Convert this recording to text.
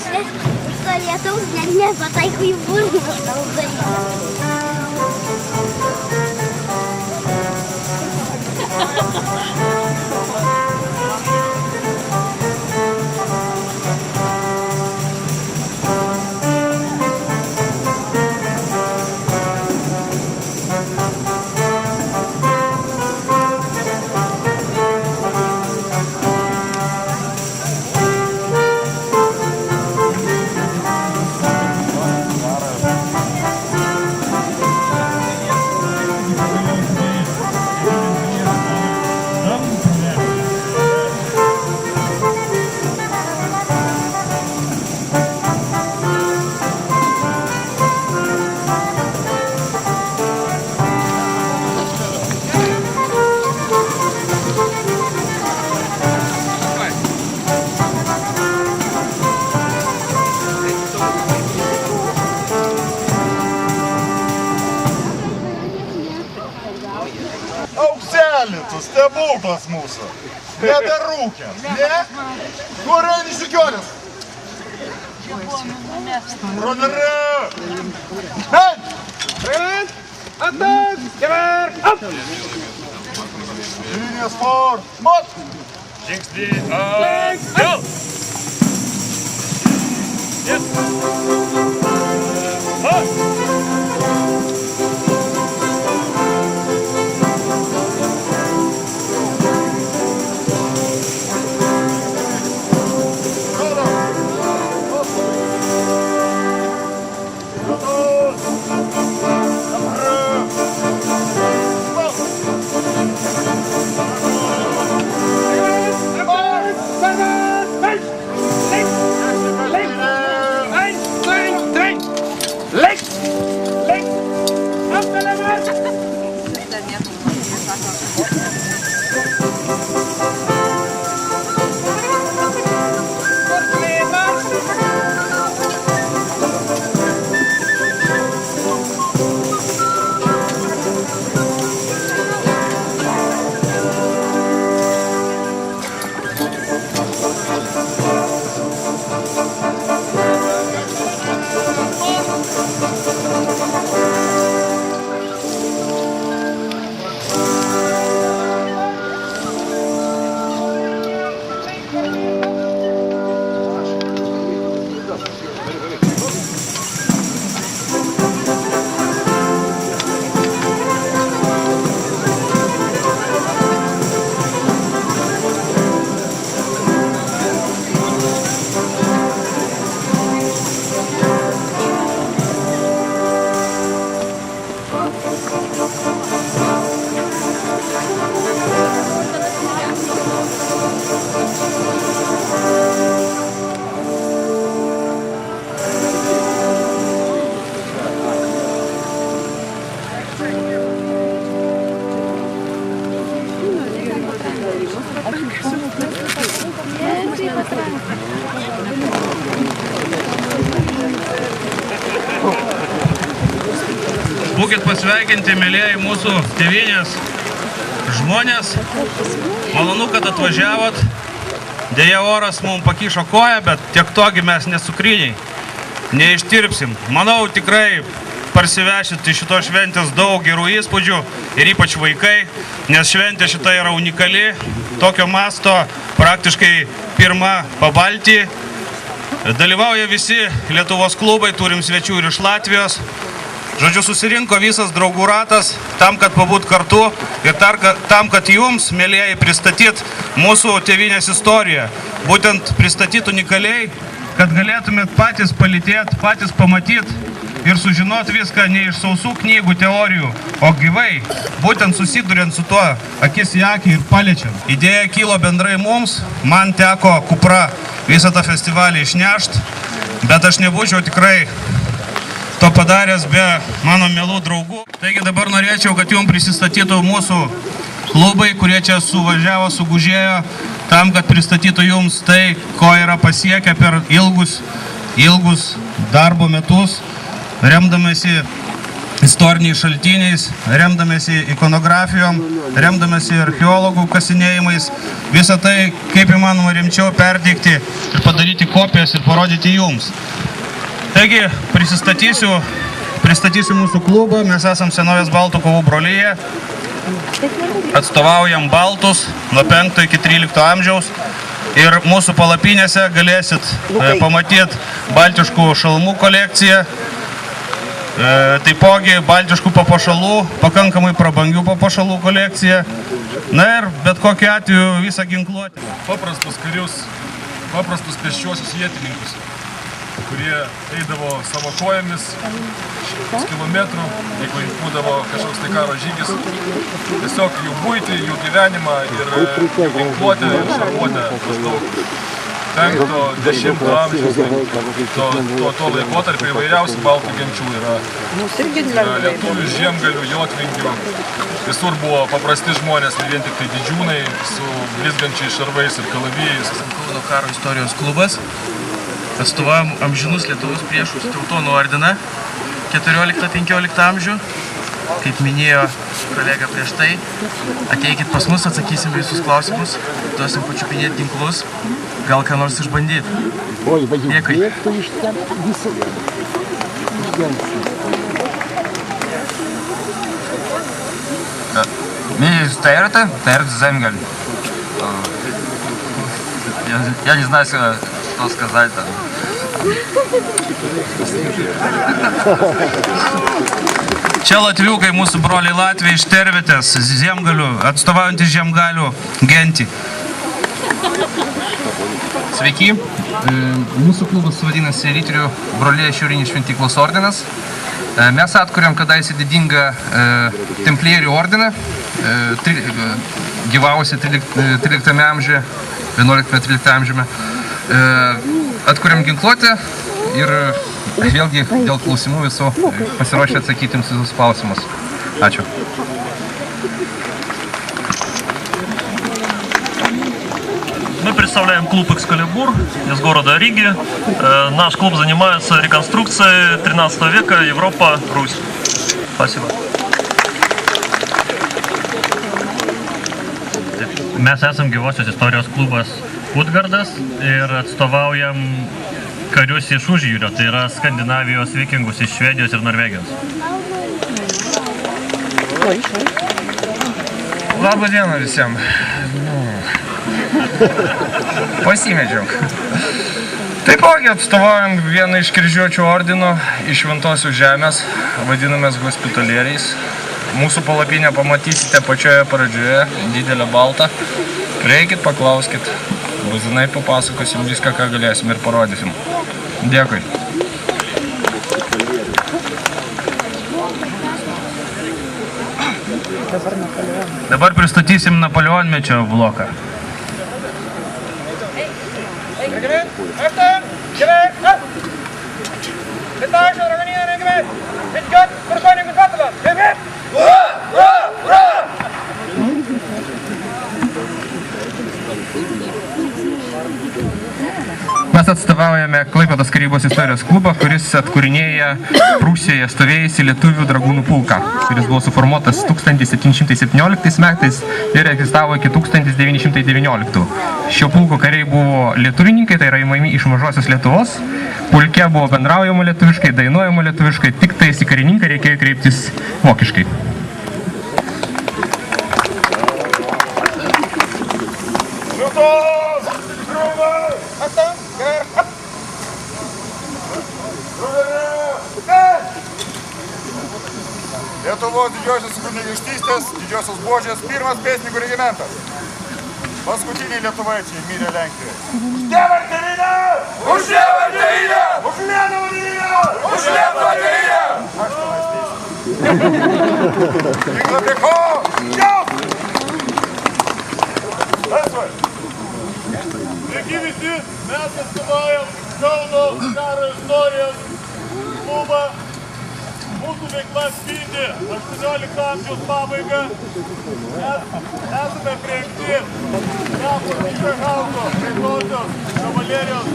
Šito lietaus net nepataiko į burną labai. Tu stebuklas mūsų. Nedarūkės, ne? Kur eini sikionis? Rodere! Heit! Reinant! Attak! Gewehr! Ab! Linijas for! Mat! Žingsnį atgal! Būkit pasveikinti, mėlieji mūsų tėvynės žmonės. Malonu, kad atvažiavot. Deja, oras mums pakišo koją, bet tiek togi mes nesukryniai neištirpsim. Manau, tikrai parsivešit iš šitos šventės daug gerų įspūdžių ir ypač vaikai, nes šventė šita yra unikali, tokio masto, praktiškai pirma Pabaltijai. Dalyvauja visi Lietuvos klubai, turim svečių ir iš Latvijos. Žodžiu, susirinko visas draugų ratas tam, kad pabūt kartu ir tam, kad jums, mėlieji, pristatyt mūsų tėvynės istoriją. Būtent pristatyt unikaliai, kad galėtumėt patys palytėt, patys pamatyt ir sužinot viską ne iš sausų knygų teorijų, o gyvai, būtent susiduriant su tuo akis į akį ir paliečiant. Idėja kilo bendrai mums, man teko Kupra visą tą festivalį išnešt, bet aš nebūčiau tikrai to padaręs be mano mielų draugų. Taigi dabar norėčiau, kad jums prisistatytų mūsų klubai, kurie čia suvažiavo, sugužėjo, tam, kad pristatytų jums tai, ko yra pasiekę per ilgus darbo metus, remdamasi istoriniais šaltiniais, remdamėsi ikonografijom, remdamėsi archeologų kasinėjimais, visą tai kaip įmanoma rimčiau perteikti ir padaryti kopijas ir parodyti jums. Taigi, pristatysiu mūsų klubą, mes esam Senovės baltų kovų brolyje, atstovaujam baltus nuo 5 iki 13 amžiaus ir mūsų palapinėse galėsit pamatyti baltiškų šalmų kolekciją, taipogi baltiškų papuošalų, pakankamai prabangių papuošalų kolekciją, na ir bet kokiu atveju visą ginkluotę. Paprastus karius, paprastus pėsčiuosius ietininkus, kurie eidavo savo kojomis kilometrų, jeigu būdavo kažkoks tai karo žygis, tiesiog jų buitį, jų gyvenimą ir jų ginkluotę ir šarvuotę maždaug 5-10 amžiaus to laikotarpio įvairiausių baltų genčių yra lietuvių, žiemgalių, jotvingių. Visur buvo paprasti žmonės, ne vien tik tai didžiūnai su blizgančiais šarvais ir kalavijais. Kauno karo istorijos klubas. Atstovavom amžinus Lietuvos priešus Teutonų ordiną 14-15 amžių. Kaip minėjo kolega prieš tai, ateikit pas mus, atsakysim visus klausimus, duosim pačiupinėti ginklus, gal ką nors išbandyti. Dėkui. Меня Тайрата Земгаль. Я не знаю, что сказать. Čia latviukai, mūsų broliai Latviai iš Tervetės, Zemgalių, atstovaujantys Žemgalių gentį. Sveiki, mūsų klubas vadinasi Riterių brolija Šiaurinės šventyklos ordinas. Mes atkuriam kadaise didingą templierių ordiną, gyvavusi 13 amžiuje, 11-13 amžiuje. Atkuriam ginkluotę ir vėlgi dėl klausimų visų pasiruošę atsakyti jums visus klausimus. Ačiū. Мы представляем клуб «Экскалибур» из города Риги. Наш клуб занимается реконструкцией 13 века Европа, Русь. Спасибо. Mes esam gyvosios istorijos klubas Utgardas ir atstovaujam karius iš Užjūrio, tai yra Skandinavijos vikingus iš Švedijos ir Norvegijos. Labą dieną visiems. Pasimečiau. Taipogi atstovaujam vieną iš kryžiuočių ordino iš Šventosios žemės, vadinamės hospitalieriais. Mūsų palapinę pamatysite pačioje pradžioje, didelę baltą. Prieikit, paklauskit, būtinai papasakosim viską, ką galėsim ir parodysim. Dėkui. Dabar pristatysim Napoleonmečio bloką. Mes atstovaujame Klaipėdos karybos istorijos klubą, kuris atkūrinėja Prūsijoje stovėjusį lietuvių dragūnų pulką, kuris buvo suformuotas 1717 metais ir egzistavo iki 1919. Šio pulko kariai buvo lietuvininkai, tai yra įmami iš mažosios Lietuvos. Pulke buvo bendraujama lietuviškai, dainuojama lietuviškai, tik tais į karininką reikėjo kreiptis vokiškai. Lietuvos didžiosios kunigaikštystės, didžiosios buožės, pirmas pėstininkų regimentas. Paskutiniai lietuvaičiai mirė Lenkijoje. Už Dievą ir tėvynę! Už Dievą ir tėvynę! Už Lietuvą tėvynę! Už Lietuvą tėvynę! Aš tenais teisiu. Ginklą prie ko? Jau! Laisvai! Sveiki visi, mes atstovaujam Kauno karo istorijos klubą. Mūsų veikla atspindi 18 amžiaus pabaigą. Mes esame priimti Grafo Tyzenhauzo greitosios kavalerijos